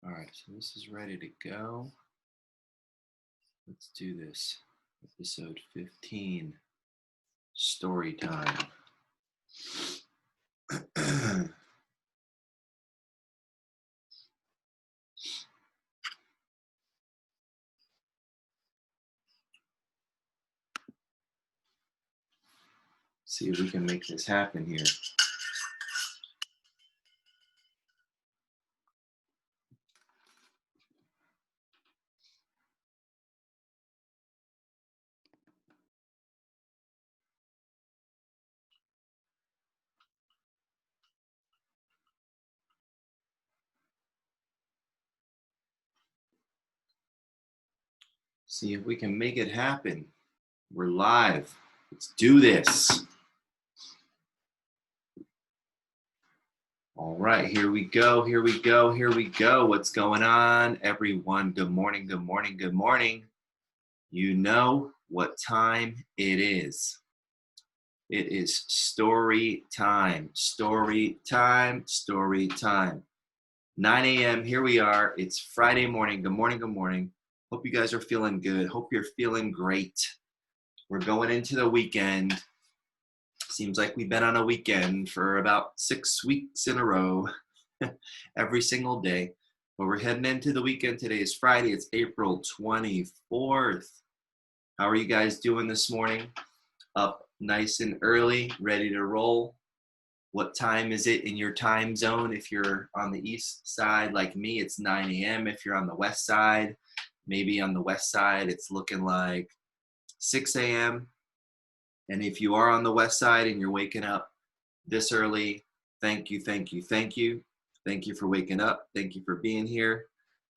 All right, so this is ready to go. Let's do this. Episode 15, story time. See if we can make this happen here. See if we can make it happen. We're live. Let's do this. All right, here we go. What's going on, everyone? Good morning. You know what time it is. It is story time. 9 a.m. Here we are. It's Friday morning. Good morning. Hope you guys are feeling good. Hope you're feeling great. We're going into the weekend. Seems like we've been on a weekend for about 6 weeks in a row, every single day. But we're heading into the weekend. Today is Friday. It's April 24th. How are you guys doing this morning? Up nice and early, ready to roll. What time is it in your time zone? If you're on the east side like me, it's 9 a.m. If you're on the west side, maybe on the west side, it's looking like 6 a.m. And if you are on the west side and you're waking up this early, thank you. Thank you for waking up. Thank you for being here.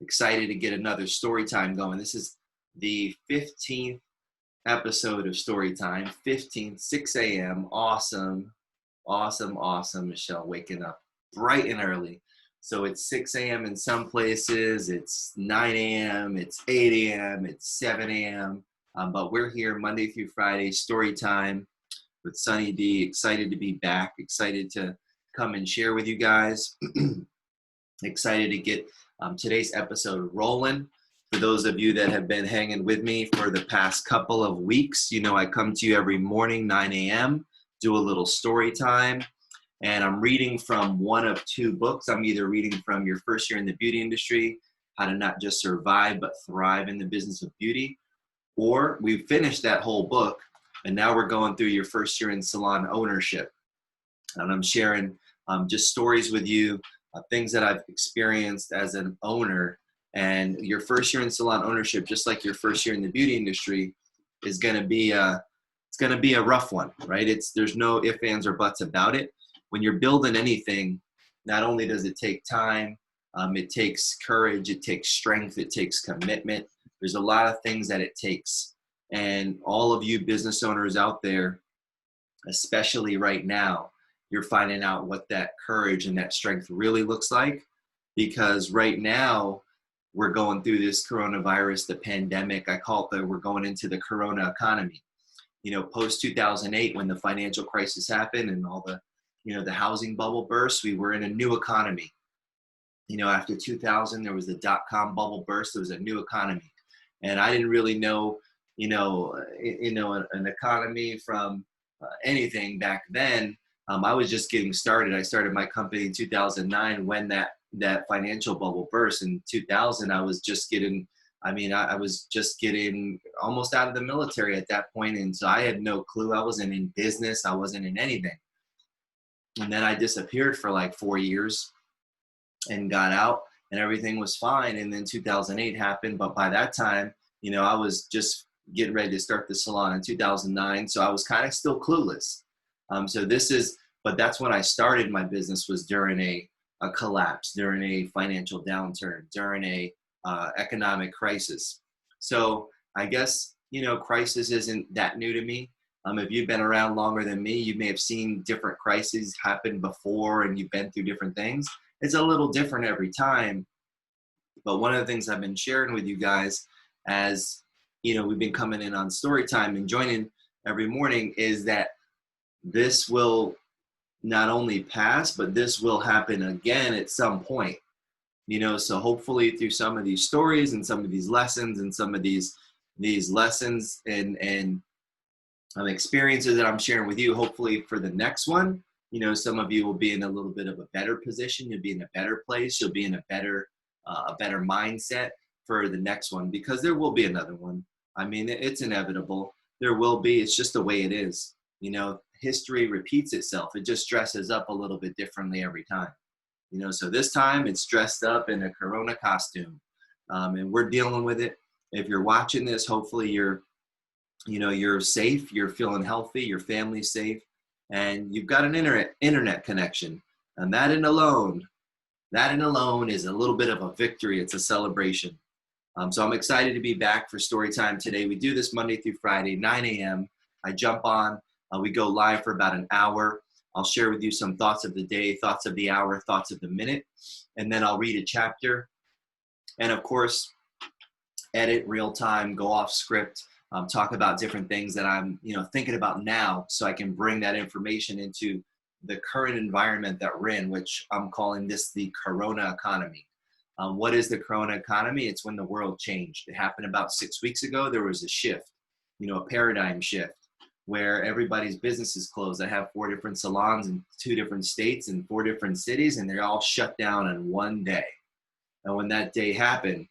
Excited to get another story time going. This is the 15th episode of Storytime, 6 a.m. Awesome, Michelle, waking up bright and early. So it's 6 a.m. in some places, it's 9 a.m., it's 8 a.m., it's 7 a.m., but we're here Monday through Friday, Storytime with Sunny D. Excited to be back, excited to come and share with you guys. Excited to get today's episode rolling. For those of you that have been hanging with me for the past couple of weeks, you know I come to you every morning, 9 a.m., do a little story time, and I'm reading from one of two books. I'm either reading from Your First Year in the Beauty Industry, How to Not Just Survive But Thrive in the Business of Beauty, or we've finished that whole book, and now we're going through Your First Year in Salon Ownership. And I'm sharing just stories with you, things that I've experienced as an owner. And your first year in salon ownership, just like your first year in the beauty industry, is going to be a rough one, right? There's no ifs, ands, or buts about it. When you're building anything, not only does it take time, it takes courage, it takes strength, it takes commitment. There's a lot of things that it takes. And all of you business owners out there, especially right now, you're finding out what that courage and that strength really looks like. Because right now, we're going through this coronavirus, the pandemic. I call it we're going into the corona economy. You know, post 2008, when the financial crisis happened and all the housing bubble burst, we were in a new economy. You know, after 2000, there was the dot-com bubble burst. There was a new economy. And I didn't really know, an economy from anything back then. I was just getting started. I started my company in 2009 when that financial bubble burst. In 2000, I was just getting almost out of the military at that point. And so I had no clue. I wasn't in business. I wasn't in anything. And then I disappeared for like 4 years and got out, and everything was fine. And then 2008 happened. But by that time, I was just getting ready to start the salon in 2009. So I was kind of still clueless. But that's when I started my business, was during a collapse, during a financial downturn, during a economic crisis. So I guess, crisis isn't that new to me. If you've been around longer than me, you may have seen different crises happen before, and you've been through different things. It's a little different every time. But one of the things I've been sharing with you guys, as we've been coming in on Storytime and joining every morning, is that this will not only pass, but this will happen again at some point. So hopefully through some of these stories and some of these lessons and some of these lessons and experiences that I'm sharing with you, hopefully for the next one, some of you will be in a little bit of a better position. You'll be in a better place. You'll be in a better mindset for the next one, because there will be another one. I mean, it's inevitable. There will be. It's just the way it is. History repeats itself. It just dresses up a little bit differently every time. So this time it's dressed up in a Corona costume, and we're dealing with it. If you're watching this, hopefully you're safe, you're feeling healthy, your family's safe, and you've got an internet connection. And that in alone is a little bit of a victory. It's a celebration. So I'm excited to be back for Storytime today. We do this Monday through Friday, 9 a.m. I jump on, we go live for about an hour. I'll share with you some thoughts of the day, thoughts of the hour, thoughts of the minute, and then I'll read a chapter. And of course, edit real time, go off script, talk about different things that I'm thinking about now, so I can bring that information into the current environment that we're in, which I'm calling this the Corona economy. What is the Corona economy? It's when the world changed. It happened about 6 weeks ago. There was a shift, a paradigm shift, where everybody's businesses closed. I have 4 different salons in 2 different states and 4 different cities, and they're all shut down in one day. And when that day happened,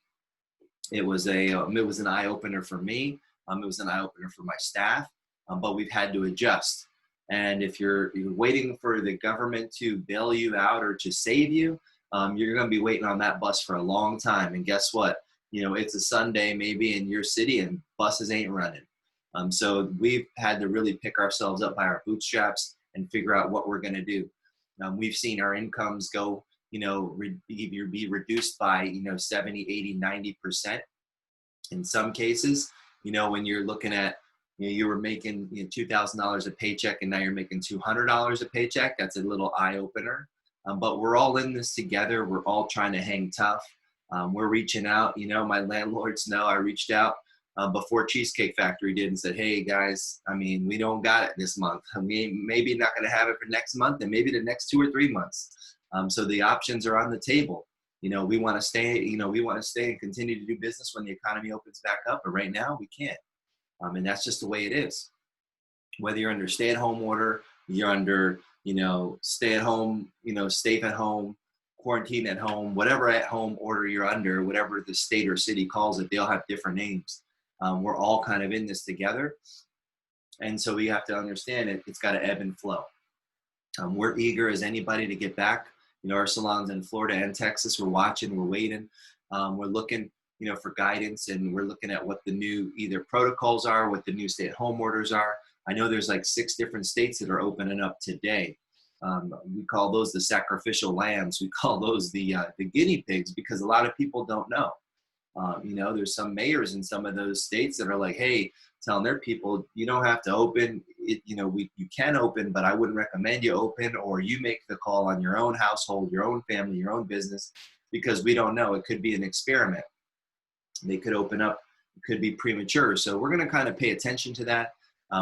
it was an eye opener for me. It was an eye opener for my staff, but we've had to adjust. And if you're waiting for the government to bail you out or to save you, you're going to be waiting on that bus for a long time. And guess what? It's a Sunday maybe in your city and buses ain't running. So we've had to really pick ourselves up by our bootstraps and figure out what we're going to do. We've seen our incomes go, be reduced by, 70, 80, 90%. In some cases, when you're looking at, you were making $2,000 a paycheck and now you're making $200 a paycheck. That's a little eye opener. But we're all in this together. We're all trying to hang tough. We're reaching out. My landlords know I reached out before Cheesecake Factory did and said, hey guys, we don't got it this month. Maybe not going to have it for next month and maybe the next 2 or 3 months. So the options are on the table. We want to stay, and continue to do business when the economy opens back up. But right now we can't. And that's just the way it is. Whether you're under stay-at-home order, you're under, stay at home, stay at home, quarantine at home, whatever at home order you're under, whatever the state or city calls it, they all have different names. We're all kind of in this together. And so we have to understand it's got to ebb and flow. We're eager as anybody to get back. Our salons in Florida and Texas, we're watching, we're waiting. We're looking, for guidance, and we're looking at what the new either protocols are, what the new stay-at-home orders are. I know there's like 6 different states that are opening up today. We call those the sacrificial lambs. We call those the guinea pigs, because a lot of people don't know. There's some mayors in some of those states that are like, hey, telling their people, you don't have to open. You can open, but I wouldn't recommend you open, or you make the call on your own household, your own family, your own business, because we don't know. It could be an experiment. They could open up. It could be premature. So we're going to kind of pay attention to that.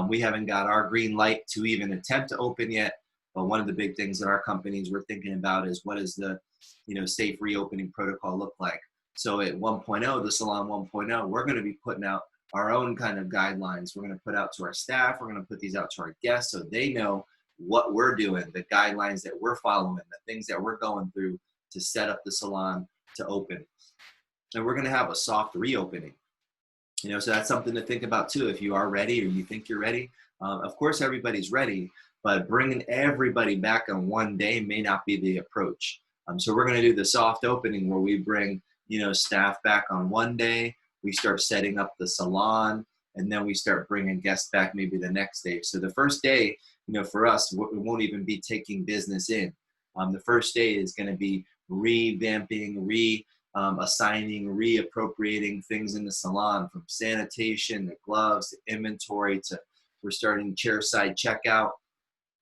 We haven't got our green light to even attempt to open yet. But one of the big things that our companies we're thinking about is, what does the, safe reopening protocol look like? So at 1.0, the Salon 1.0, we're going to be putting out our own kind of guidelines. We're going to put out to our staff. We're going to put these out to our guests so they know what we're doing, the guidelines that we're following, the things that we're going through to set up the salon to open. And we're going to have a soft reopening. So that's something to think about too. If you are ready or you think you're ready, of course everybody's ready, but bringing everybody back on one day may not be the approach. So we're going to do the soft opening where we bring, staff back on one day. We start setting up the salon, and then we start bringing guests back maybe the next day. So the first day, for us, we won't even be taking business in. The first day is going to be revamping, assigning, reappropriating things in the salon, from sanitation to gloves to inventory to we're starting chairside checkout,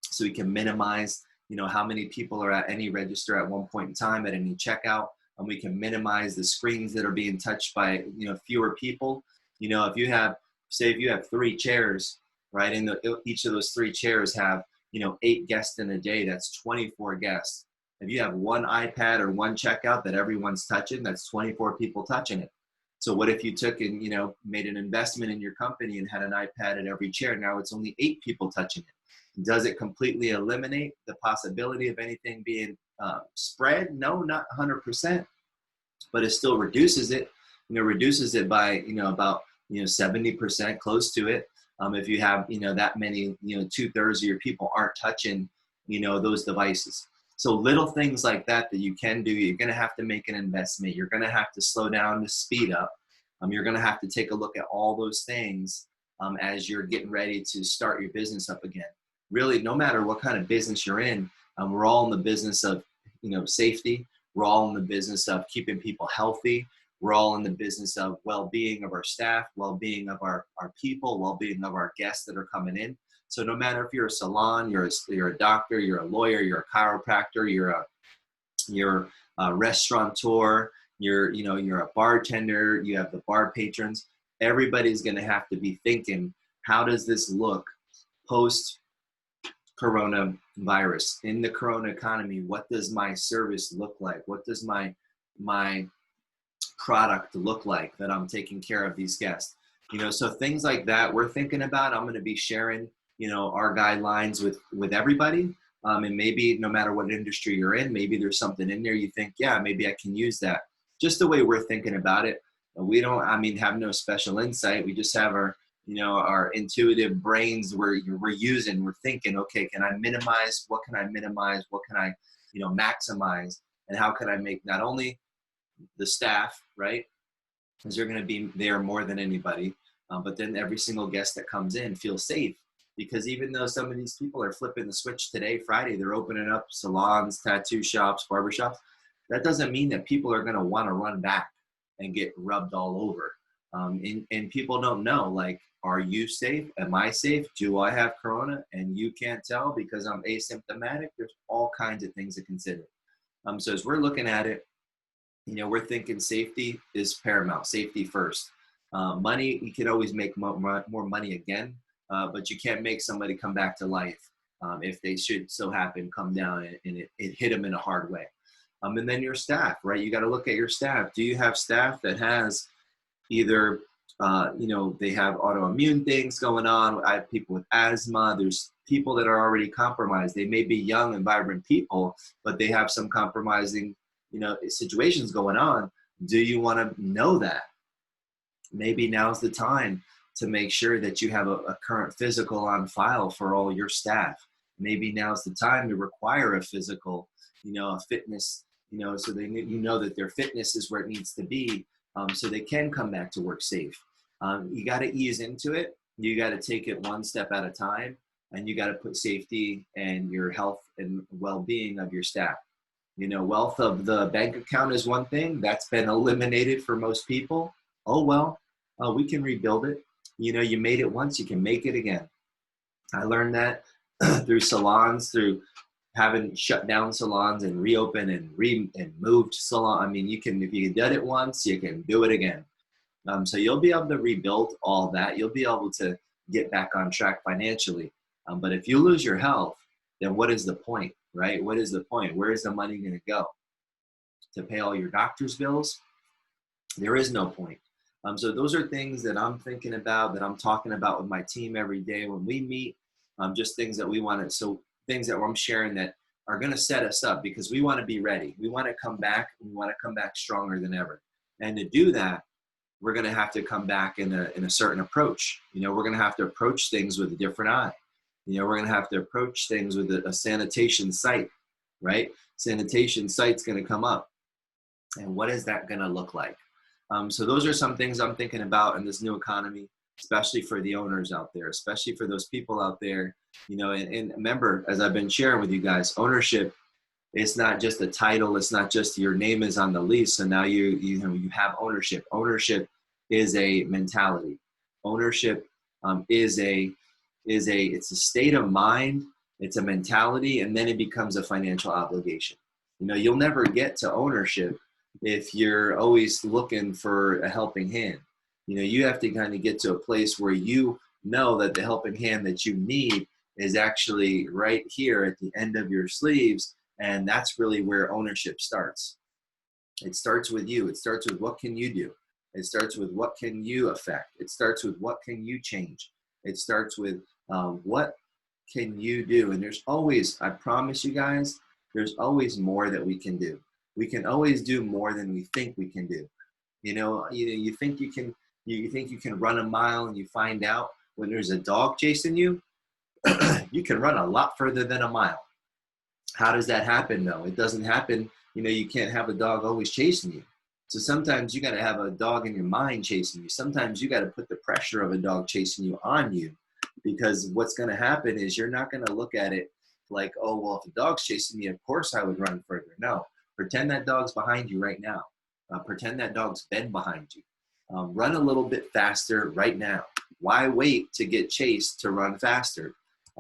so we can minimize, how many people are at any register at one point in time at any checkout, and we can minimize the screens that are being touched by, fewer people. If you have 3 chairs, right, and each of those 3 chairs have, 8 guests in a day, that's 24 guests. If you have one iPad or one checkout that everyone's touching, that's 24 people touching it. So what if you took and, made an investment in your company and had an iPad at every chair? Now it's only 8 people touching it. Does it completely eliminate the possibility of anything being spread? No, not 100%, but it still reduces it. Reduces it by, about, 70%, close to it. If you have, that many, 2/3 of your people aren't touching, those devices. So little things like that you can do. You're going to have to make an investment. You're going to have to slow down to speed up. You're going to have to take a look at all those things as you're getting ready to start your business up again. Really, no matter what kind of business you're in, we're all in the business of, safety. We're all in the business of keeping people healthy. We're all in the business of well-being of our staff, well-being of our people, well-being of our guests that are coming in. So no matter if you're a salon, you're a doctor, you're a lawyer, you're a chiropractor, you're a restaurateur, you're a bartender, you have the bar patrons, everybody's going to have to be thinking, how does this look post coronavirus? In the corona economy, what does my service look like? What does my product look like that I'm taking care of these guests? So things like that we're thinking about. I'm going to be sharing, our guidelines with everybody. And maybe no matter what industry you're in, maybe there's something in there you think, yeah, maybe I can use that. Just the way we're thinking about it. We don't, have no special insight. We just have our intuitive brains we're using. We're thinking, okay, can I minimize? What can I minimize? What can I, maximize? And how can I make not only the staff, right, because they're going to be there more than anybody, but then every single guest that comes in feels safe. Because even though some of these people are flipping the switch today, Friday, they're opening up salons, tattoo shops, barbershops, that doesn't mean that people are going to want to run back and get rubbed all over. And people don't know, like, are you safe? Am I safe? Do I have corona? And you can't tell because I'm asymptomatic. There's all kinds of things to consider. So as we're looking at it, we're thinking safety is paramount, safety first. Money, you can always make more money again. But you can't make somebody come back to life if they should so happen come down and it hit them in a hard way. And then your staff, right? You got to look at your staff. Do you have staff that has either, they have autoimmune things going on? I have people with asthma. There's people that are already compromised. They may be young and vibrant people, but they have some compromising, situations going on. Do you want to know that? Maybe now's the time to make sure that you have a current physical on file for all your staff. Maybe now's the time to require a physical, a fitness, so they that their fitness is where it needs to be, so they can come back to work safe. You got to ease into it. You got to take it one step at a time, and you got to put safety and your health and well-being of your staff. Wealth of the bank account is one thing that's been eliminated for most people. Oh, well, we can rebuild it. You made it once, you can make it again. I learned that through salons, through having shut down salons and reopened and moved salon. If you did it once, you can do it again. So you'll be able to rebuild all that. You'll be able to get back on track financially. But if you lose your health, then what is the point, right? What is the point? Where is the money going to go? To pay all your doctor's bills? There is no point. So those are things that I'm thinking about, that I'm talking about with my team every day when we meet, just things that we want to, so things that I'm sharing that are going to set us up, because we want to be ready. We want to come back. We want to come back stronger than ever. And to do that, we're going to have to come back in a certain approach. We're going to have to approach things with a different eye. We're going to have to approach things with a sanitation site, right? Sanitation site's going to come up. And what is that going to look like? So those are some things I'm thinking about in this new economy, especially for the owners out there, especially for those people out there, and remember, as I've been sharing with you guys, ownership, it's not just a title. It's not just your name is on the lease. So now you have ownership. Ownership is a mentality. Ownership it's a state of mind. It's a mentality, and then it becomes a financial obligation. You'll never get to ownership if you're always looking for a helping hand. You have to kind of get to a place where you know that the helping hand that you need is actually right here at the end of your sleeves, And that's really where ownership starts. It starts with you. It starts with what can you do? It starts with what can you affect? It starts with what can you change? It starts with what can you do? And there's always, I promise you guys, there's always more that we can do. We can always do more than we think we can do. You think you think you can run a mile, and you find out when there's a dog chasing you, you can run a lot further than a mile. How does that happen though? It doesn't happen, you can't have a dog always chasing you. So sometimes you got to have a dog in your mind chasing you. Sometimes you got to put the pressure of a dog chasing you on you, because what's going to happen is you're not going to look at it like, oh, well, if a dog's chasing me, of course I would run further. No, pretend that dog's behind you right now. Pretend that dog's bed behind you. Run a little bit faster right now. Why wait to get chased to run faster?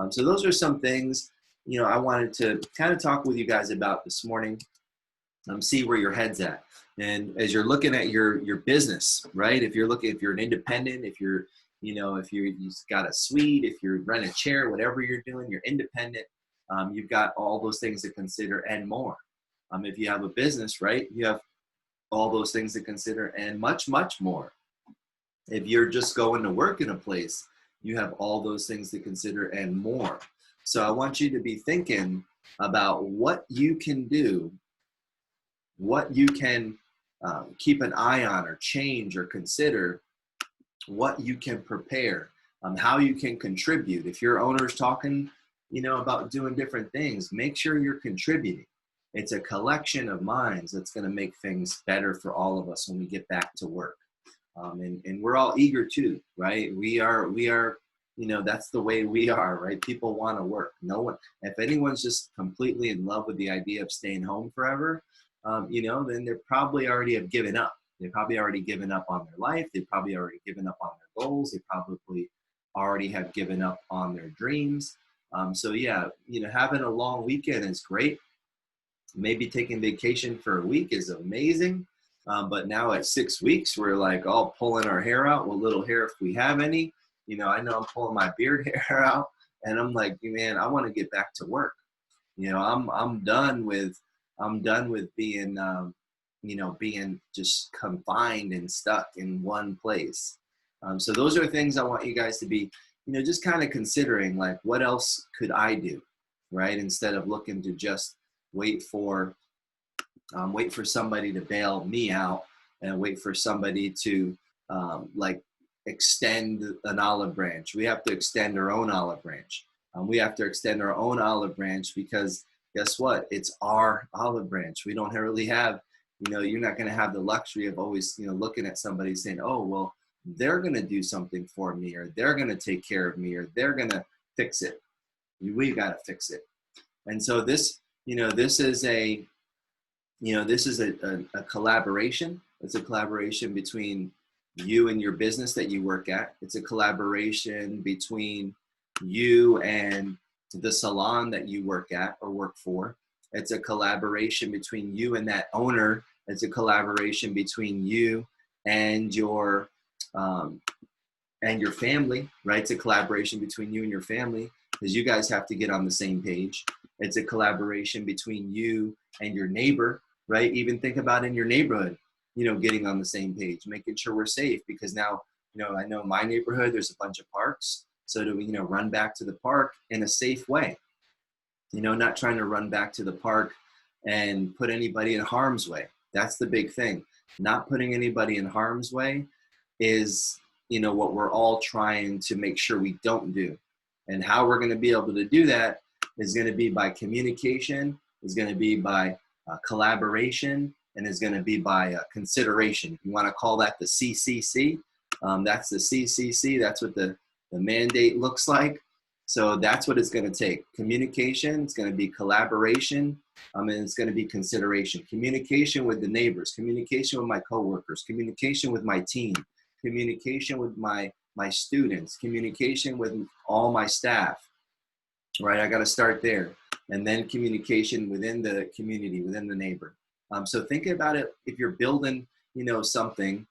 So those are some things, I wanted to kind of talk with you guys about this morning. See where your head's at. And as you're looking at your business, right? If you're an independent, if you've got a suite, if you're renting a chair, whatever you're doing, you're independent. You've got all those things to consider and more. If you have a business, right, you have all those things to consider and much, much more. If you're just going to work in a place, you have all those things to consider and more. So I want you to be thinking about what you can do, what you can keep an eye on or change or consider, what you can prepare, how you can contribute. If your owner's talking, about doing different things, make sure you're contributing. It's a collection of minds that's going to make things better for all of us when we get back to work. And we're all eager to, right? We are, that's the way we are, right? People want to work. No one, if anyone's just completely in love with the idea of staying home forever, then they probably already have given up. They've probably already given up on their life. They've probably already given up on their goals. They probably already have given up on their dreams. So yeah, having a long weekend is great. Maybe taking vacation for a week is amazing. But now at 6 weeks, we're like all pulling our hair out, with little hair if we have any. I know I'm pulling my beard hair out, and I'm like, man, I want to get back to work. I'm done with being, being just confined and stuck in one place. So those are things I want you guys to be, just kind of considering, like, what else could I do, right? Instead of looking to just wait for somebody to bail me out and wait for somebody to extend an olive branch. We have to extend our own olive branch. We have to extend our own olive branch, because guess what? It's our olive branch. We don't really have, you're not going to have the luxury of always, looking at somebody saying, oh, well, they're going to do something for me, or they're going to take care of me, or they're going to fix it. We got to fix it. And so this is a collaboration. It's a collaboration between you and your business that you work at. It's a collaboration between you and the salon that you work at or work for. It's a collaboration between you and that owner. It's a collaboration between you and your family, right? It's a collaboration between you and your family, because you guys have to get on the same page. It's a collaboration between you and your neighbor, right? Even think about in your neighborhood, getting on the same page, making sure we're safe, because now, I know in my neighborhood, there's a bunch of parks. So do we, run back to the park in a safe way, not trying to run back to the park and put anybody in harm's way. That's the big thing. Not putting anybody in harm's way is, what we're all trying to make sure we don't do. And how we're going to be able to do that is going to be by communication, is going to be by collaboration, and is going to be by consideration. If you want to call that the CCC, that's the CCC. That's what the mandate looks like. So that's what it's going to take. Communication, it's going to be collaboration, and it's going to be consideration. Communication with the neighbors, communication with my coworkers, communication with my team, communication with my students, communication with all my staff, right? I got to start there. And then communication within the community, within the neighbor. So think about it. If you're building, something,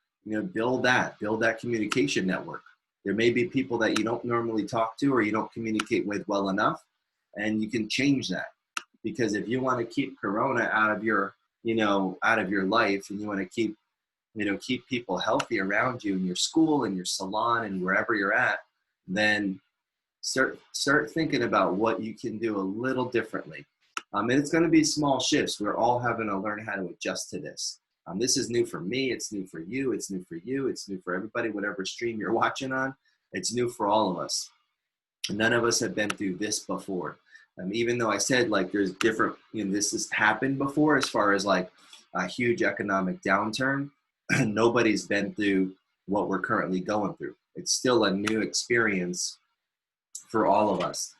build that communication network. There may be people that you don't normally talk to or you don't communicate with well enough, and you can change that. because if you want to keep Corona out of your, out of your life, and you want to keep, keep people healthy around you in your school and your salon and wherever you're at, then start thinking about what you can do a little differently. And it's going to be small shifts. We're all having to learn how to adjust to this. This is new for me. It's new for you. It's new for you. It's new for everybody, whatever stream you're watching on. It's new for all of us. None of us have been through this before. Even though I said like there's different, this has happened before as far as like a huge economic downturn. Nobody's been through what we're currently going through. It's still a new experience for all of us.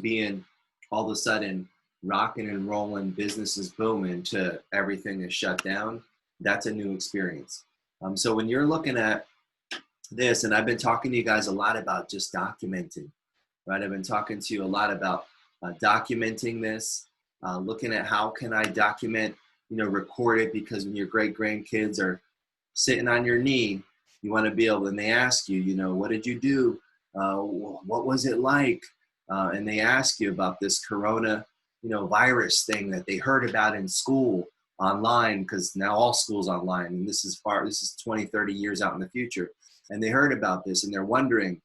Being all of a sudden rocking and rolling, business is booming to everything is shut down. That's a new experience. So when you're looking at this, and I've been talking to you guys a lot about just documenting, right? I've been talking to you a lot about documenting this, looking at how can I document, record it, because when your great grandkids are sitting on your knee, you want to be able, and they ask you, what did you do? What was it like? And they ask you about this Corona, virus thing that they heard about in school online, because now all school's online, and this is 20, 30 years out in the future. And they heard about this and they're wondering,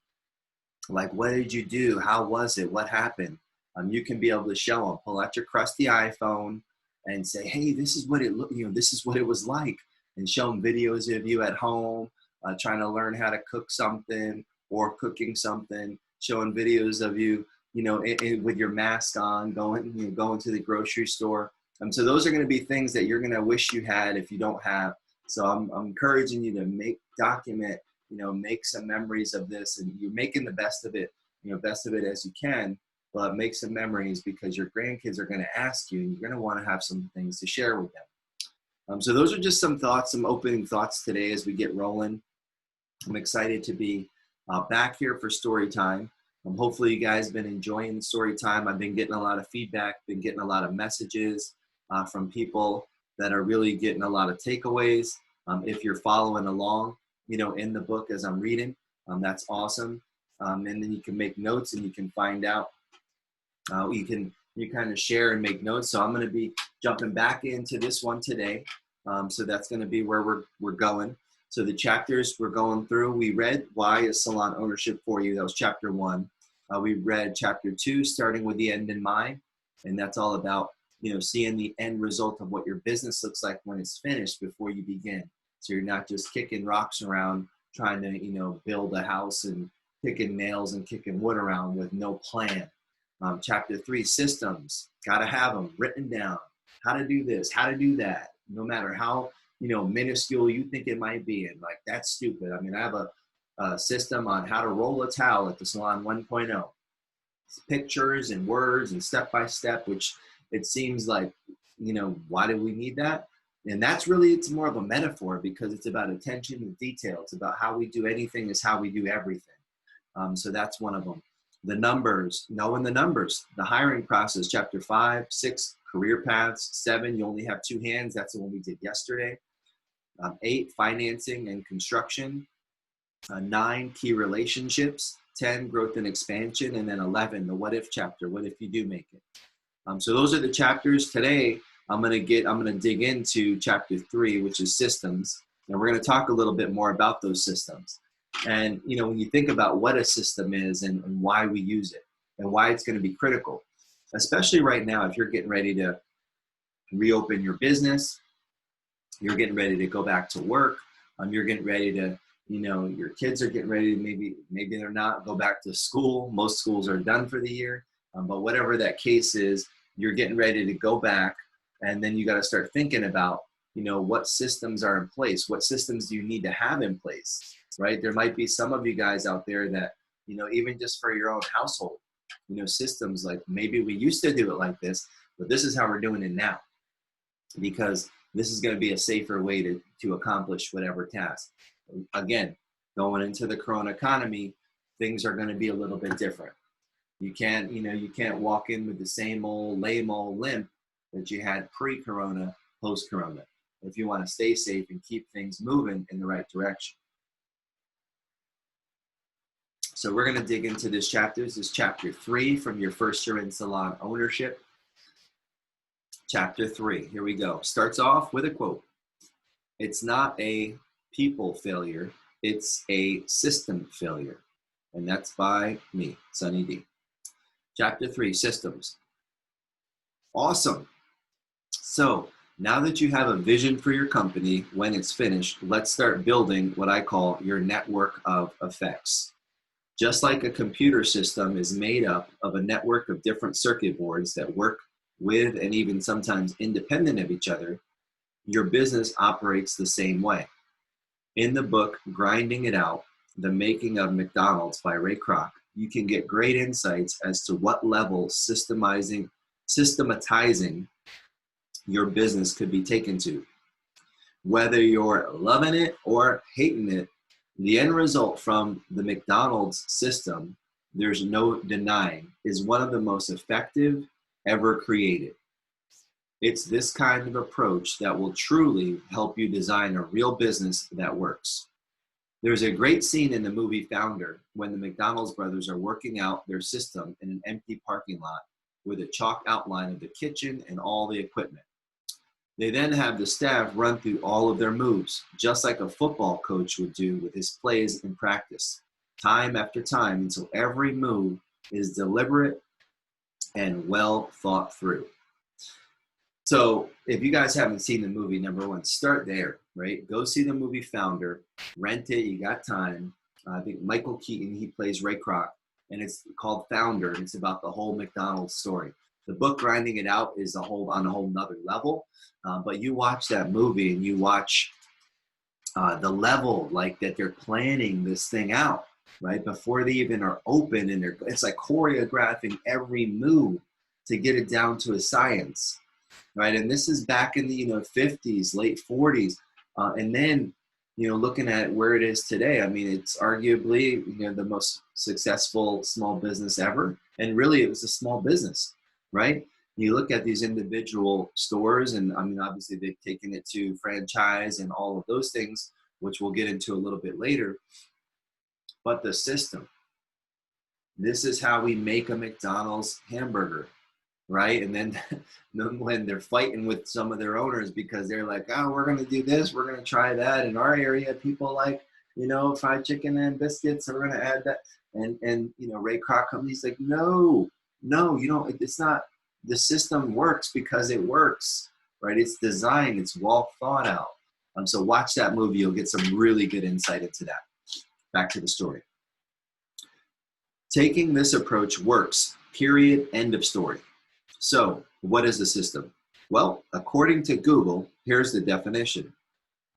like, what did you do? How was it? What happened? You can be able to show them, pull out your crusty iPhone and say, hey, this is what it looked, this is what it was like. And show them videos of you at home, trying to learn how to cook something or cooking something, showing videos of you, with your mask on, going to the grocery store. So those are going to be things that you're going to wish you had if you don't have. So I'm encouraging you to document, make some memories of this, and you're making the best of it, best of it as you can, but make some memories, because your grandkids are going to ask you, and you're going to want to have some things to share with them. So those are just some thoughts, some opening thoughts today as we get rolling. I'm excited to be back here for story time. Hopefully you guys have been enjoying story time. I've been getting a lot of feedback, been getting a lot of messages from people that are really getting a lot of takeaways. If you're following along, in the book as I'm reading, that's awesome. And then you can make notes and you can find out, you kind of share and make notes. So I'm going to be jumping back into this one today. So that's going to be where we're going. So the chapters we're going through, we read Why is Salon Ownership for You? That was chapter 1. We read chapter 2, starting with the end in mind. And that's all about, seeing the end result of what your business looks like when it's finished before you begin. So you're not just kicking rocks around trying to, build a house and picking nails and kicking wood around with no plan. Chapter 3, systems, got to have them written down. How to do this, how to do that, no matter how, minuscule you think it might be. And like, that's stupid. I mean, I have a system on how to roll a towel at the Salon 1.0. It's pictures and words and step-by-step, which it seems like, why do we need that? And that's really, it's more of a metaphor, because it's about attention to detail. It's about how we do anything is how we do everything. So that's one of them. The numbers, knowing the numbers, the hiring process, chapter 5, 6, career paths, 7, you only have 2 hands. That's the one we did yesterday. 8, financing and construction. 9, key relationships. 10, growth and expansion. And then 11, the what if chapter. What if you do make it? So those are the chapters. Today, I'm going to dig into chapter 3, which is systems. And we're going to talk a little bit more about those systems. And, when you think about what a system is and why we use it and why it's going to be critical, especially right now, if you're getting ready to reopen your business, you're getting ready to go back to work, you're getting ready to, your kids are getting ready to maybe they're not, go back to school. Most schools are done for the year. But whatever that case is, you're getting ready to go back. And then you got to start thinking about, what systems are in place. What systems do you need to have in place, right? There might be some of you guys out there that, even just for your own household, systems, like maybe we used to do it like this, but this is how we're doing it now, because this is going to be a safer way to accomplish whatever task. Again, going into the Corona economy, things are going to be a little bit different. You can't walk in with the same old lame old limp that you had pre-Corona, post-Corona, if you want to stay safe and keep things moving in the right direction. So we're going to dig into this chapter. This is chapter 3 from your first year in salon ownership. Chapter 3. Here we go. Starts off with a quote. It's not a people failure. It's a system failure. And that's by me, Sunny D. Chapter 3, systems. Awesome. So now that you have a vision for your company, when it's finished, let's start building what I call your network of effects. Just like a computer system is made up of a network of different circuit boards that work with and even sometimes independent of each other, your business operates the same way. In the book, Grinding It Out, The Making of McDonald's by Ray Kroc, you can get great insights as to what level systematizing your business could be taken to. Whether you're loving it or hating it, the end result from the McDonald's system, there's no denying, is one of the most effective ever created. It's this kind of approach that will truly help you design a real business that works. There's a great scene in the movie Founder when the McDonald's brothers are working out their system in an empty parking lot with a chalk outline of the kitchen and all the equipment. They then have the staff run through all of their moves, just like a football coach would do with his plays in practice, time after time, until every move is deliberate and well thought through. So if you guys haven't seen the movie, number one, start there, right? Go see the movie Founder, rent it, you got time. I think Michael Keaton, he plays Ray Kroc, and it's called Founder, and it's about the whole McDonald's story. The book Grinding It Out is on a whole nother level, but you watch that movie and you watch the level like that they're planning this thing out, right? Before they even are open, and it's like choreographing every move to get it down to a science. Right, and this is back in the 50s, late 40s, and then looking at where it is today. I mean, it's arguably the most successful small business ever, and really it was a small business, right? You look at these individual stores, and I mean, obviously they've taken it to franchise and all of those things, which we'll get into a little bit later. But the system, this is how we make a McDonald's hamburger. Right, and then when they're fighting with some of their owners because they're like, oh, we're going to do this, we're going to try that. In our area, people like, fried chicken and biscuits, so we're going to add that. And Ray Kroc comes, he's like, no, you don't. It's not. The system works because it works, right? It's designed, it's well thought out. So watch that movie, you'll get some really good insight into that. Back to the story. Taking this approach works, period, end of story. So, what is a system? Well, according to Google, here's the definition.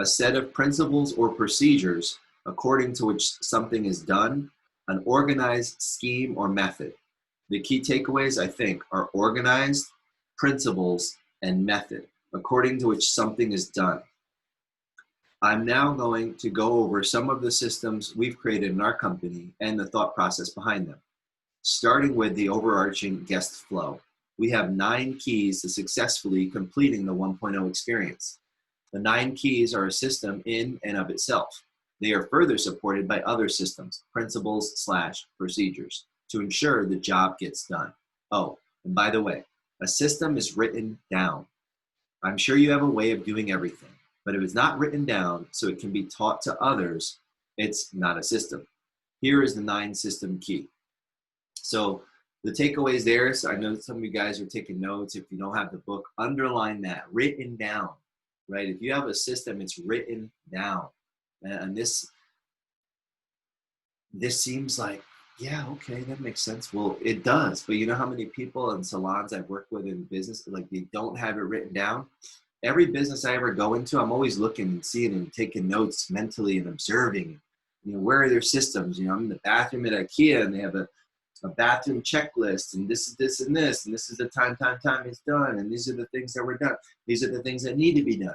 A set of principles or procedures according to which something is done, an organized scheme or method. The key takeaways, I think, are organized, principles, and method, according to which something is done. I'm now going to go over some of the systems we've created in our company and the thought process behind them, starting with the overarching guest flow. We have 9 keys to successfully completing the 1.0 experience. The 9 keys are a system in and of itself. They are further supported by other systems, principles/procedures, to ensure the job gets done. Oh, and by the way, a system is written down. I'm sure you have a way of doing everything, but if it's not written down so it can be taught to others, it's not a system. Here is the 9 system key. So the takeaways there, so I know some of you guys are taking notes. If you don't have the book, underline that, written down, right? If you have a system, it's written down. And this seems like, yeah, okay, that makes sense. Well, it does. But you know how many people in salons I've worked with in business, like they don't have it written down? Every business I ever go into, I'm always looking and seeing and taking notes mentally and observing. Where are their systems? I'm in the bathroom at IKEA and they have a bathroom checklist, and this is this and this, and this is the time it's done, and these are the things that were done. These are the things that need to be done.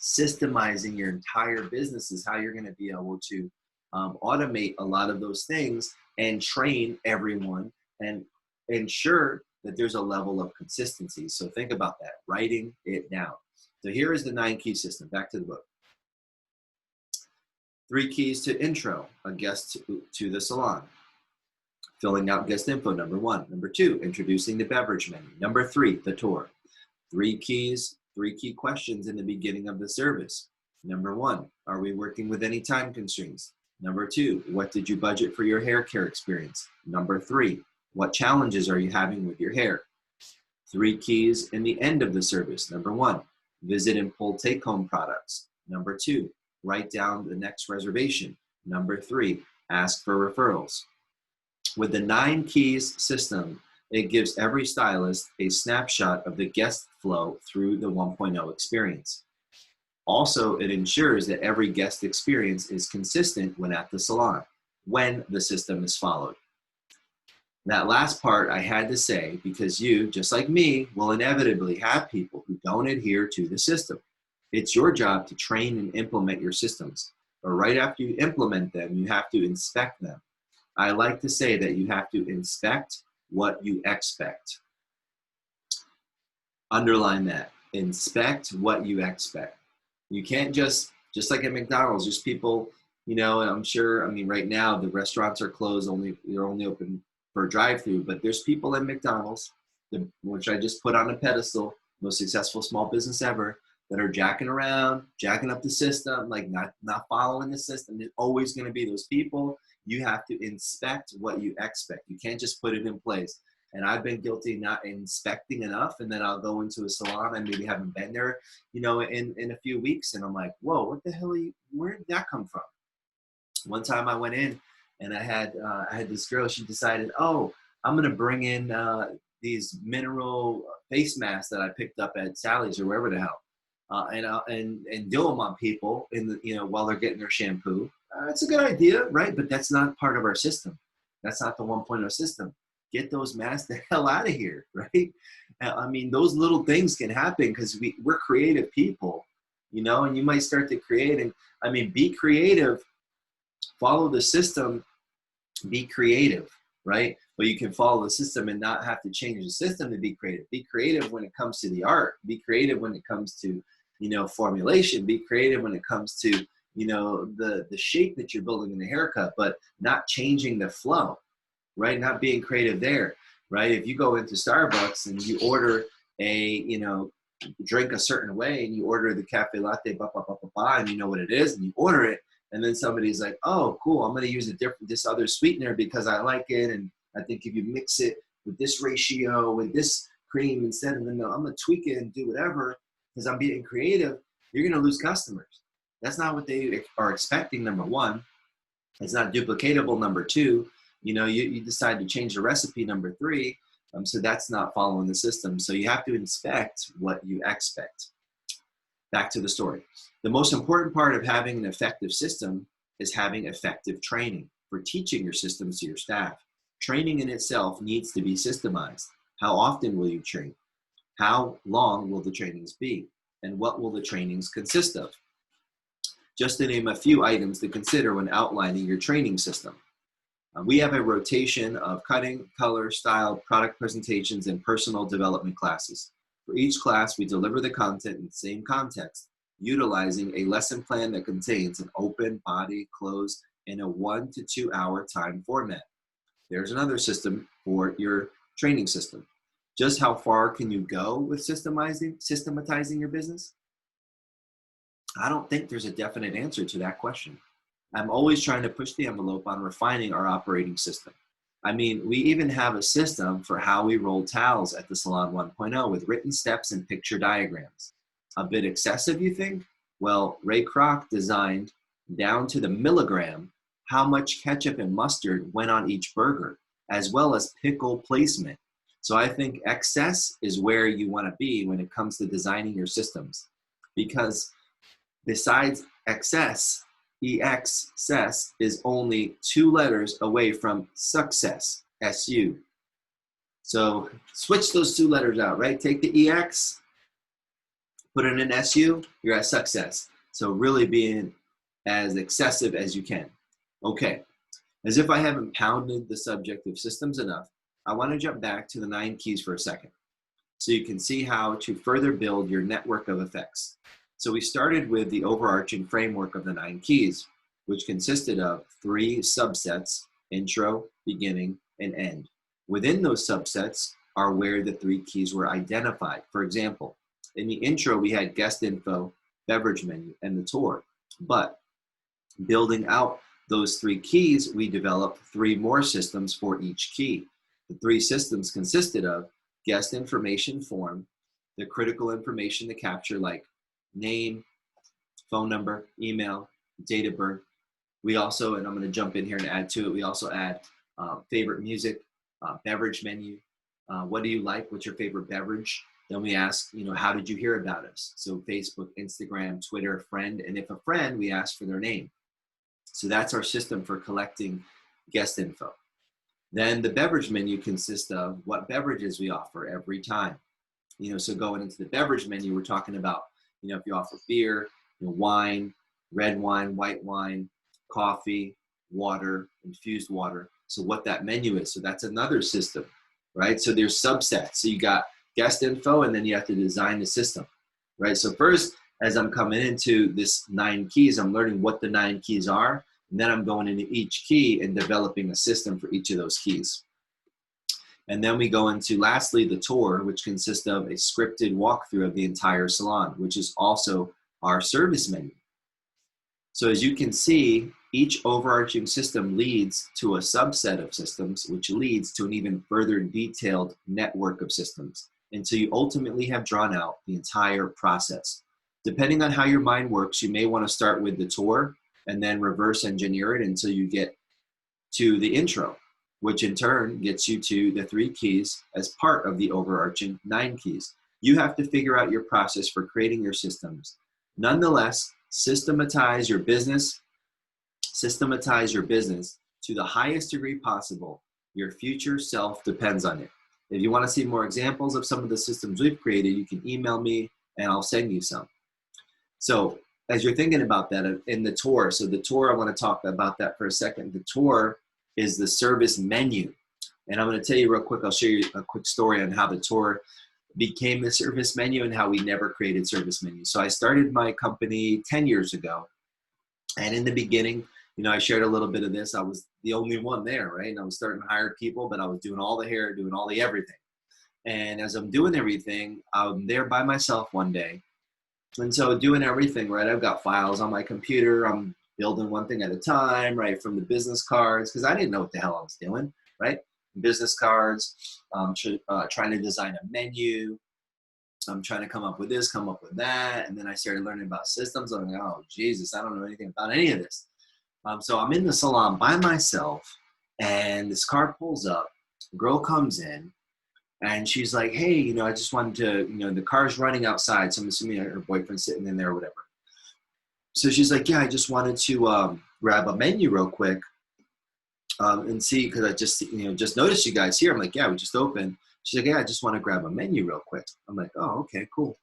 Systemizing your entire business is how you're going to be able to automate a lot of those things and train everyone and ensure that there's a level of consistency. So think about that, writing it down. So here is the 9 key system. Back to the book. 3 keys to intro a guest to the salon. Filling out guest info, number 1. Number 2, introducing the beverage menu. Number 3, the tour. Three key questions in the beginning of the service. Number one, are we working with any time constraints? Number two, what did you budget for your hair care experience? Number three, what challenges are you having with your hair? Three keys in the end of the service. Number one, visit and pull take-home products. Number two, write down the next reservation. Number three, ask for referrals. With the 9 keys system, it gives every stylist a snapshot of the guest flow through the 1.0 experience. Also, it ensures that every guest experience is consistent when at the salon, when the system is followed. That last part I had to say because you, just like me, will inevitably have people who don't adhere to the system. It's your job to train and implement your systems, but right after you implement them, you have to inspect them. I like to say that you have to inspect what you expect. Underline that. Inspect what you expect. You can't just like at McDonald's, just people, and I'm sure, right now the restaurants are closed, they're only open for drive-through, but there's people at McDonald's, which I just put on a pedestal, most successful small business ever, that are jacking around, jacking up the system, like not following the system. There's always going to be those people. You have to inspect what you expect. You can't just put it in place. And I've been guilty of not inspecting enough, and then I'll go into a salon and maybe haven't been there, in a few weeks, and I'm like, whoa, what the hell? Where did that come from? One time I went in, and I had this girl. She decided, oh, I'm gonna bring in these mineral face masks that I picked up at Sally's or wherever the hell, and do them on people while they're getting their shampoo. It's a good idea, right? But that's not part of our system. That's not the 1.0 system. Get those masks the hell out of here, right? Those little things can happen because we're creative people, and you might start to create. And be creative, follow the system, be creative, right? But you can follow the system and not have to change the system to be creative. Be creative when it comes to the art. Be creative when it comes to, formulation. Be creative when it comes to, the shape that you're building in the haircut, but not changing the flow, right? Not being creative there, right? If you go into Starbucks and you order a, drink a certain way, and you order the cafe latte, and you know what it is, and you order it, and then somebody's like, oh, cool, I'm going to use this other sweetener because I like it, and I think if you mix it with this ratio, with this cream instead of the milk, I'm going to tweak it and do whatever because I'm being creative, you're going to lose customers. That's not what they are expecting, number one. It's not duplicatable, number two. You decide to change the recipe, number three. So that's not following the system. So you have to inspect what you expect. Back to the story. The most important part of having an effective system is having effective training for teaching your systems to your staff. Training in itself needs to be systemized. How often will you train? How long will the trainings be? And what will the trainings consist of? Just to name a few items to consider when outlining your training system. We have a rotation of cutting, color, style, product presentations, and personal development classes. For each class, we deliver the content in the same context, utilizing a lesson plan that contains an open, body, close, and a 1 to 2 hour time format. There's another system for your training system. Just how far can you go with systematizing your business? I don't think there's a definite answer to that question. I'm always trying to push the envelope on refining our operating system. We even have a system for how we roll towels at the Salon 1.0 with written steps and picture diagrams. A bit excessive, you think? Well, Ray Kroc designed down to the milligram how much ketchup and mustard went on each burger, as well as pickle placement. So I think excess is where you want to be when it comes to designing your systems. Because besides excess, EXCESS is only 2 letters away from success, SU. So switch those 2 letters out, right? Take the EX, put in an SU, you're at success. So really being as excessive as you can. Okay, as if I haven't pounded the subject of systems enough, I want to jump back to the 9 keys for a second so you can see how to further build your network of effects. So we started with the overarching framework of the 9 keys, which consisted of 3 subsets: intro, beginning, and end. Within those subsets are where the 3 keys were identified. For example, in the intro, we had guest info, beverage menu, and the tour. But building out those 3 keys, we developed 3 more systems for each key. The 3 systems consisted of guest information form, the critical information to capture like name, phone number, email, date of birth. We also, and I'm going to jump in here and add to it, we also add favorite music, beverage menu. What do you like? What's your favorite beverage? Then we ask, how did you hear about us? So Facebook, Instagram, Twitter, friend. And if a friend, we ask for their name. So that's our system for collecting guest info. Then the beverage menu consists of what beverages we offer every time. So going into the beverage menu, we're talking about, if you offer beer, wine, red wine, white wine, coffee, water, infused water. So what that menu is. So that's another system, right? So there's subsets. So you got guest info, and then you have to design the system, right? So first, as I'm coming into this 9 keys, I'm learning what the 9 keys are. And then I'm going into each key and developing a system for each of those keys. And then we go into, lastly, the tour, which consists of a scripted walkthrough of the entire salon, which is also our service menu. So as you can see, each overarching system leads to a subset of systems, which leads to an even further detailed network of systems, until you ultimately have drawn out the entire process. Depending on how your mind works, you may want to start with the tour and then reverse engineer it until you get to the intro, which in turn gets you to the 3 keys as part of the overarching 9 keys. You have to figure out your process for creating your systems. Nonetheless, systematize your business to the highest degree possible. Your future self depends on it. If you want to see more examples of some of the systems we've created, you can email me and I'll send you some. So as you're thinking about that in the tour, so the tour, I want to talk about that for a second. The tour is the service menu. And I'm going to tell you real quick, I'll share you a quick story on how the tour became the service menu and how we never created service menus. So I started my company 10 years ago. And in the beginning, I shared a little bit of this. I was the only one there, right? And I was starting to hire people, but I was doing all the hair, doing all the everything. And as I'm doing everything, I'm there by myself one day. And so doing everything, right? I've got files on my computer. I'm building one thing at a time, right? From the business cards, because I didn't know what the hell I was doing, right? Business cards, trying to design a menu. I'm trying to come up with this, come up with that. And then I started learning about systems. I'm like, oh, Jesus, I don't know anything about any of this. So I'm in the salon by myself, and this car pulls up. A girl comes in, and she's like, hey, I just wanted to, the car's running outside. So I'm assuming her boyfriend's sitting in there or whatever. So she's like, yeah, I just wanted to grab a menu real quick and see, because I just noticed you guys here. I'm like, yeah, we just opened. She's like, yeah, I just want to grab a menu real quick. I'm like, oh, okay, cool.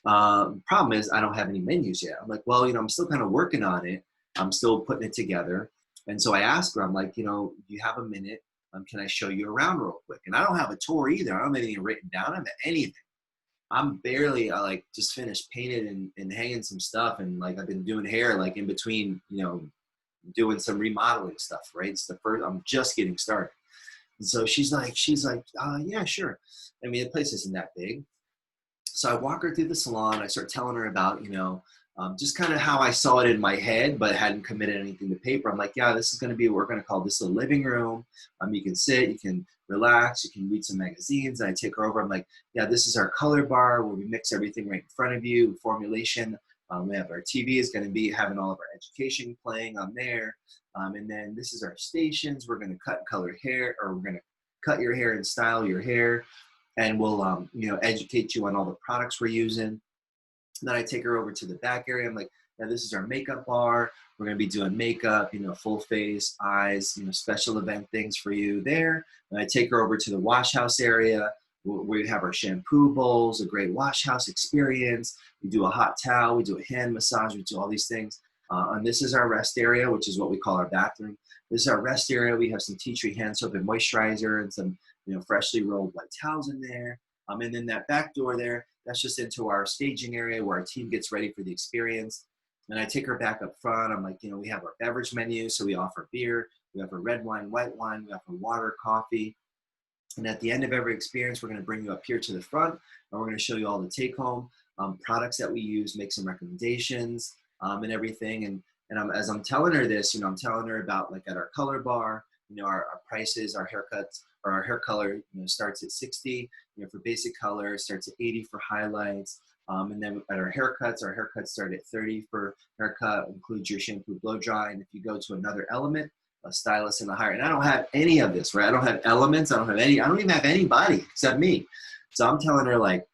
Problem is, I don't have any menus yet. I'm like, well, I'm still kind of working on it. I'm still putting it together. And so I asked her, I'm like, do you have a minute? Can I show you around real quick? And I don't have a tour either. I don't have anything written down. I don't have anything. I'm barely, I just finished painting and hanging some stuff. And I've been doing hair, in between, doing some remodeling stuff, right? It's the first, I'm just getting started. And so she's like, yeah, sure. I mean, the place isn't that big. So I walk her through the salon. I start telling her about, just kind of how I saw it in my head, but hadn't committed anything to paper. I'm like, yeah, this is going to be, we're going to call this a living room. You can sit, you can relax, you can read some magazines. And I take her over. I'm like, yeah, this is our color bar where we mix everything right in front of you. Formulation. We have our TV is going to be having all of our education playing on there. And then this is our stations. We're going to cut and color hair, or we're going to cut your hair and style your hair. And we'll, educate you on all the products we're using. And then I take her over to the back area. I'm like, yeah, this is our makeup bar. We're going to be doing makeup, full face, eyes, special event things for you there. And I take her over to the wash house area. We have our shampoo bowls, a great wash house experience. We do a hot towel. We do a hand massage. We do all these things. And this is our rest area, which is what we call our bathroom. This is our rest area. We have some tea tree hand soap and moisturizer and some, freshly rolled white towels in there. And then that back door there, that's just into our staging area where our team gets ready for the experience. And I take her back up front. I'm like, we have our beverage menu. So we offer beer. We offer red wine, white wine. We offer water, coffee. And at the end of every experience, we're going to bring you up here to the front, and we're going to show you all the take-home products that we use, make some recommendations, and everything. And as I'm telling her this, I'm telling her about, like, at our color bar, our prices, our haircuts, or our hair color, starts at 60, for basic color, starts at 80 for highlights. And then at our haircuts start at 30 for haircut, includes your shampoo, blow dry. And if you go to another element, a stylist and a hire. And I don't have any of this, right? I don't have elements. I don't even have anybody except me. So I'm telling her, like,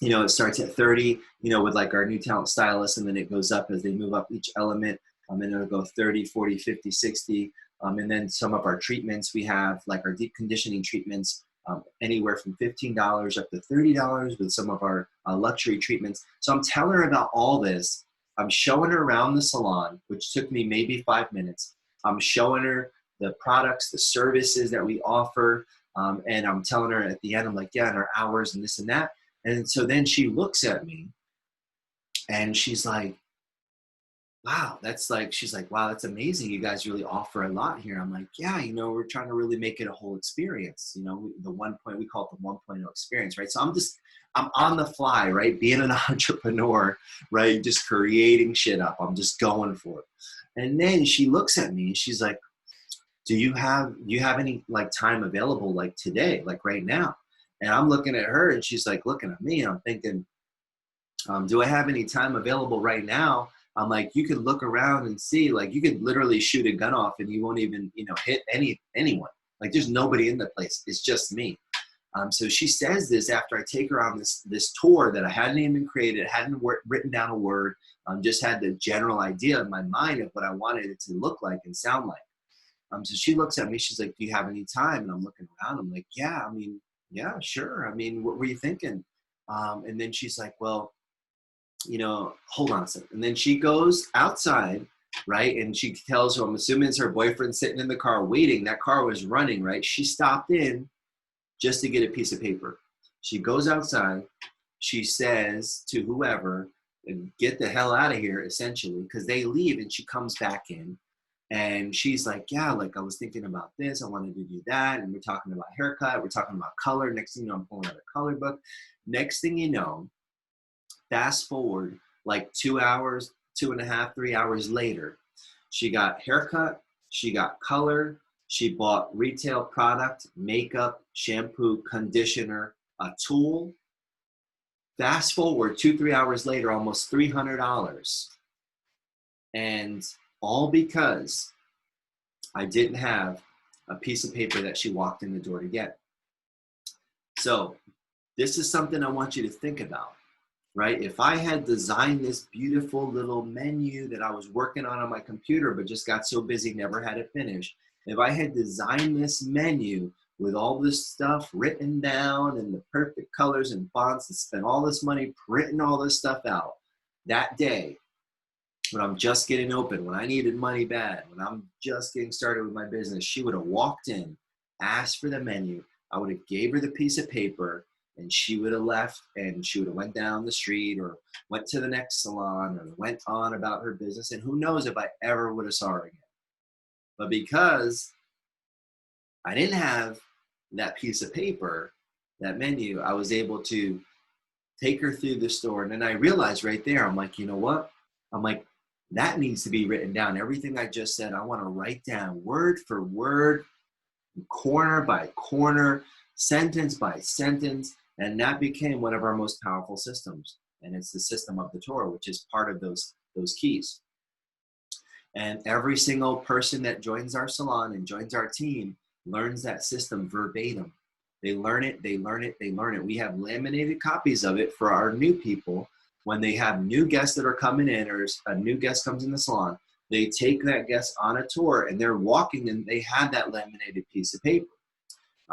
it starts at 30, with like our new talent stylist, and then it goes up as they move up each element. And it'll go 30, 40, 50, 60. And then some of our treatments we have, like our deep conditioning treatments, anywhere from $15 up to $30 with some of our luxury treatments. So I'm telling her about all this. I'm showing her around the salon, which took me maybe 5 minutes. I'm showing her the products, the services that we offer. And I'm telling her at the end, I'm like, yeah, and our hours and this and that. And so then she looks at me and she's like, wow, she's like, wow, that's amazing. You guys really offer a lot here. I'm like, yeah, we're trying to really make it a whole experience. We call it the 1.0 experience, right? So I'm on the fly, right? Being an entrepreneur, right? Just creating shit up. I'm just going for it. And then she looks at me and she's like, do you have any, like, time available, like today, like right now? And I'm looking at her and she's like looking at me, and I'm thinking, do I have any time available right now? I'm like, you could look around and see, like, you could literally shoot a gun off and you won't even, hit anyone. Like, there's nobody in the place. It's just me. So she says this after I take her on this tour that I hadn't even created, hadn't written down a word, just had the general idea in my mind of what I wanted it to look like and sound like. So she looks at me, she's like, do you have any time? And I'm looking around, I'm like, yeah, sure. What were you thinking? And then she's like, well, hold on a second. And then she goes outside, right? And she tells her, I'm assuming it's her boyfriend sitting in the car waiting. That car was running, right? She stopped in just to get a piece of paper. She goes outside. She says to whoever, get the hell out of here, essentially, because they leave, and she comes back in. And she's like, yeah, like, I was thinking about this. I wanted to do that. And we're talking about haircut. We're talking about color. Next thing you know, I'm pulling out a color book. Next thing you know, fast forward like 2 hours, 2.5, 3 hours later, she got haircut. She got color. She bought retail product, makeup, shampoo, conditioner, a tool. Fast forward 2, 3 hours later, almost $300. And all because I didn't have a piece of paper that she walked in the door to get. So this is something I want you to think about, right? If I had designed this beautiful little menu that I was working on my computer, but just got so busy, never had it finished. If I had designed this menu with all this stuff written down and the perfect colors and fonts, and spent all this money printing all this stuff out that day, when I'm just getting open, when I needed money bad, when I'm just getting started with my business, she would have walked in, asked for the menu. I would have gave her the piece of paper, and she would have left, and she would have went down the street or went to the next salon or went on about her business. And who knows if I ever would have saw her again. But because I didn't have that piece of paper, that menu, I was able to take her through the store. And then I realized right there, I'm like, you know what? I'm like, that needs to be written down. Everything I just said, I want to write down word for word, corner by corner, sentence by sentence. And that became one of our most powerful systems. And it's the system of the Torah, which is part of those keys. And every single person that joins our salon and joins our team learns that system verbatim. They learn it, they learn it, they learn it. We have laminated copies of it for our new people. When they have new guests that are coming in, or a new guest comes in the salon, they take that guest on a tour, and they're walking, and they have that laminated piece of paper.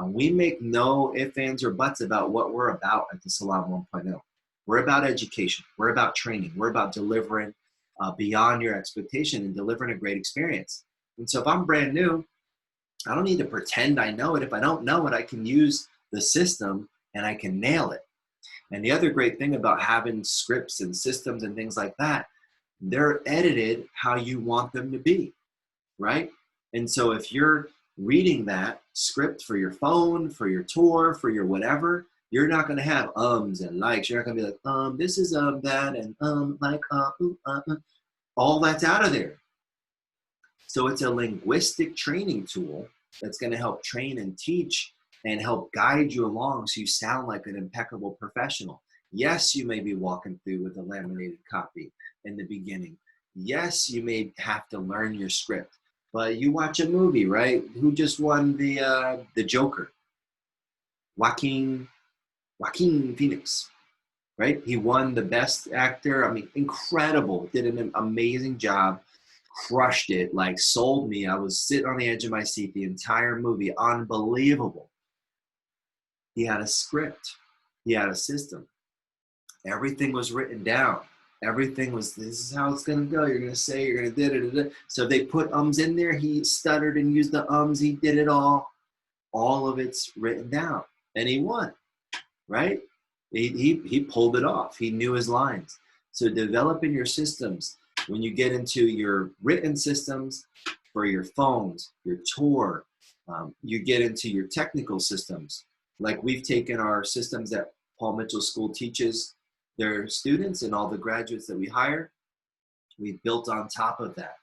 We make no ifs, ands, or buts about what we're about at the Salon 1.0. We're about education. We're about training. We're about delivering beyond your expectation and delivering a great experience. And so if I'm brand new, I don't need to pretend I know it. If I don't know it, I can use the system and I can nail it. And the other great thing about having scripts and systems and things like that, they're edited how you want them to be, right? And so if you're reading that script for your phone, for your tour, for your whatever, you're not going to have ums and likes. You're not going to be like, this is that, and like, ooh, all that's out of there. So it's a linguistic training tool that's going to help train and teach and help guide you along so you sound like an impeccable professional. Yes, you may be walking through with a laminated copy in the beginning. Yes, you may have to learn your script. But you watch a movie, right? Who just won the Joker? Joaquin Phoenix, right? He won the best actor. I mean, incredible. Did an amazing job. Crushed it. Like, sold me. I was sitting on the edge of my seat the entire movie. Unbelievable. He had a script. He had a system. Everything was written down. Everything was, this is how it's going to go. You're going to say, you're going to da. So if they put ums in there, he stuttered and used the ums. He did it all. All of it's written down. And he won, right? He pulled it off. He knew his lines. So developing your systems, when you get into your written systems for your phones, your tour, you get into your technical systems. Like, we've taken our systems that Paul Mitchell School teaches their students and all the graduates that we hire. We've built on top of that.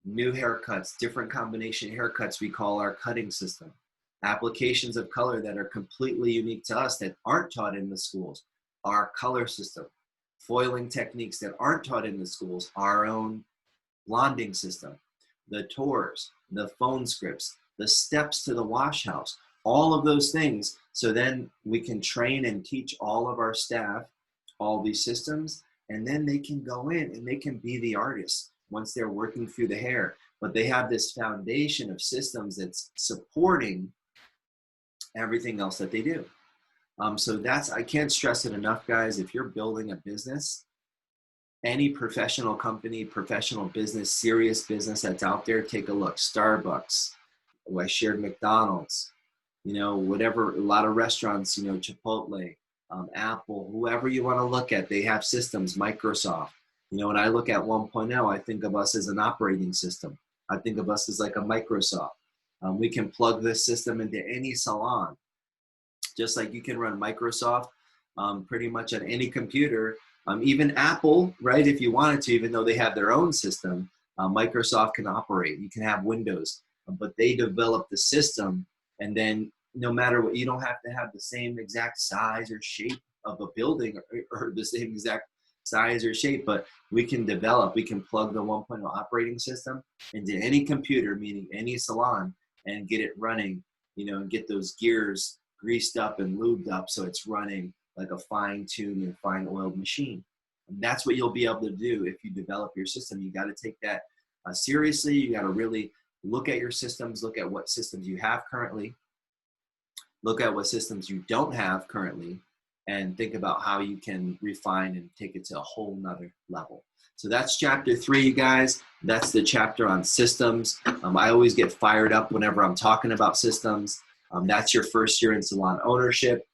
New haircuts, different combination haircuts we call our cutting system. Applications of color that are completely unique to us that aren't taught in the schools, our color system. Foiling techniques that aren't taught in the schools, our own blonding system. The tours, the phone scripts, the steps to the wash house, all of those things. So then we can train and teach all of our staff all these systems, and then they can go in and they can be the artists once they're working through the hair. But they have this foundation of systems that's supporting everything else that they do. So that's, I can't stress it enough, guys. If you're building a business, any professional company, professional business, serious business that's out there, take a look. Starbucks, I shared McDonald's, whatever, a lot of restaurants, Chipotle, Apple, whoever you want to look at, they have systems. Microsoft. When I look at 1.0, I think of us as an operating system. I think of us as like a Microsoft. We can plug this system into any salon. Just like you can run Microsoft pretty much on any computer. Even Apple, right, if you wanted to, even though they have their own system, Microsoft can operate. You can have Windows, but they develop the system, and then no matter what, you don't have to have the same exact size or shape of a building or the same exact size or shape, but we can plug the 1.0 operating system into any computer, meaning any salon, and get it running, and get those gears greased up and lubed up so it's running like a fine-tuned and fine-oiled machine. And that's what you'll be able to do if you develop your system. You got to take that seriously. You got to really look at your systems, look at what systems you have currently, look at what systems you don't have currently, and think about how you can refine and take it to a whole nother level. So that's chapter 3, you guys. That's the chapter on systems. I always get fired up whenever I'm talking about systems. That's your first year in salon ownership.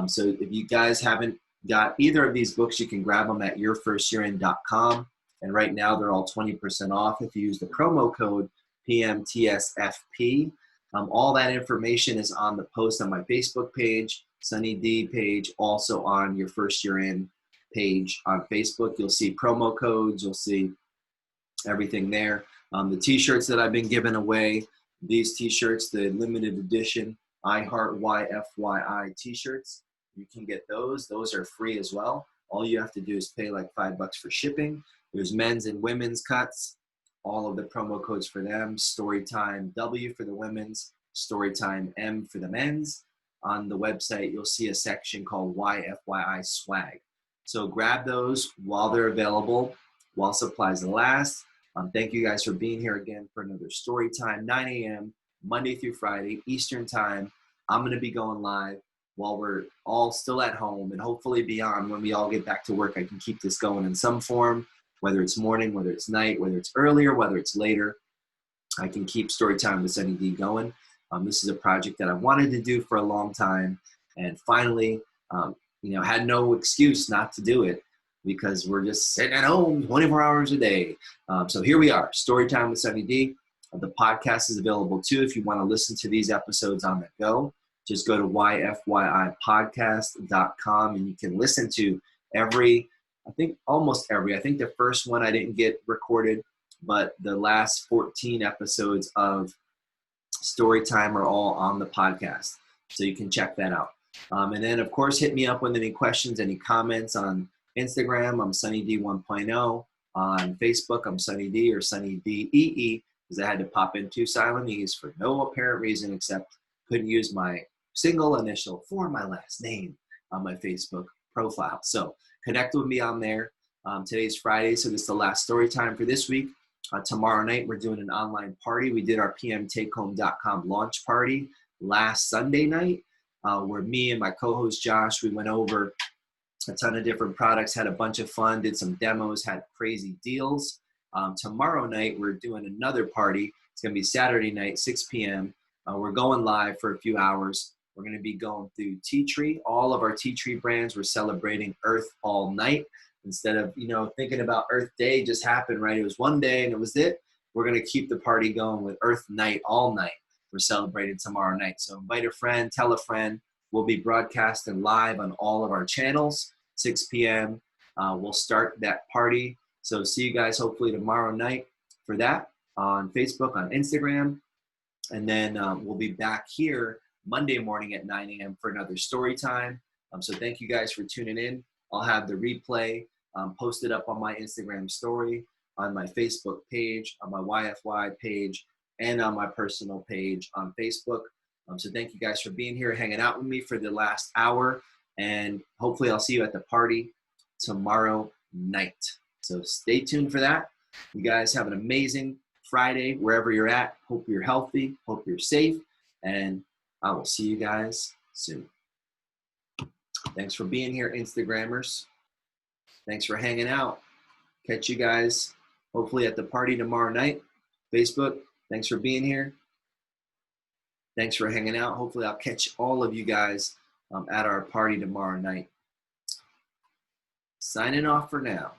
So if you guys haven't got either of these books, you can grab them at yourfirstyearin.com. And right now they're all 20% off if you use the promo code PMTSFP. All that information is on the post on my Facebook page, Sunny D page, also on Your First Year In page on Facebook. You'll see promo codes. You'll see everything there. The t-shirts that I've been giving away, these t-shirts, the limited edition I Heart YFYI t-shirts, you can get those. Those are free as well. All you have to do is pay like $5 for shipping. There's men's and women's cuts. All of the promo codes for them. StoryTime W for the women's, StoryTime M for the men's. On the website, you'll see a section called YFYI swag. So grab those while they're available, while supplies last. Thank you guys for being here again for another story time, 9 a.m., Monday through Friday, Eastern time. I'm going to be going live while we're all still at home, and hopefully beyond when we all get back to work. I can keep this going in some form, whether it's morning, whether it's night, whether it's earlier, whether it's later. I can keep Storytime with Sunny D going. This is a project that I wanted to do for a long time, and finally, had no excuse not to do it because we're just sitting at home 24 hours a day. So here we are, Storytime with Sunny D. The podcast is available too if you want to listen to these episodes on the go. Just go to yfyipodcast.com and you can listen to almost every. I think the first one I didn't get recorded, but the last 14 episodes of StoryTime are all on the podcast. So you can check that out. And then, of course, hit me up with any questions, any comments on Instagram. I'm SunnyD 1.0. On Facebook, I'm SunnyD or SunnyDEE, because I had to pop in 2 silent E's for no apparent reason except couldn't use my single initial for my last name on my Facebook profile. So connect with me on there. Today's Friday, so this is the last story time for this week. Tomorrow night, we're doing an online party. We did our pmtakehome.com launch party last Sunday night, where me and my co-host Josh, we went over a ton of different products, had a bunch of fun, did some demos, had crazy deals. Tomorrow night, we're doing another party. It's going to be Saturday night, 6 p.m. We're going live for a few hours. We're going to be going through Tea Tree. All of our Tea Tree brands, we're celebrating Earth all night. Instead of, thinking about Earth Day just happened, right? It was one day and it was it. We're going to keep the party going with Earth Night all night. We're celebrating tomorrow night. So invite a friend, tell a friend. We'll be broadcasting live on all of our channels, 6 p.m. We'll start that party. So see you guys hopefully tomorrow night for that on Facebook, on Instagram. And then we'll be back here Monday morning at 9 a.m. for another story time. So thank you guys for tuning in. I'll have the replay posted up on my Instagram story, on my Facebook page, on my YFY page, and on my personal page on Facebook. So thank you guys for being here, hanging out with me for the last hour. And hopefully I'll see you at the party tomorrow night. So stay tuned for that. You guys have an amazing Friday wherever you're at. Hope you're healthy. Hope you're safe. And I will see you guys soon. Thanks for being here, Instagrammers. Thanks for hanging out. Catch you guys hopefully at the party tomorrow night. Facebook, thanks for being here. Thanks for hanging out. Hopefully I'll catch all of you guys at our party tomorrow night. Signing off for now.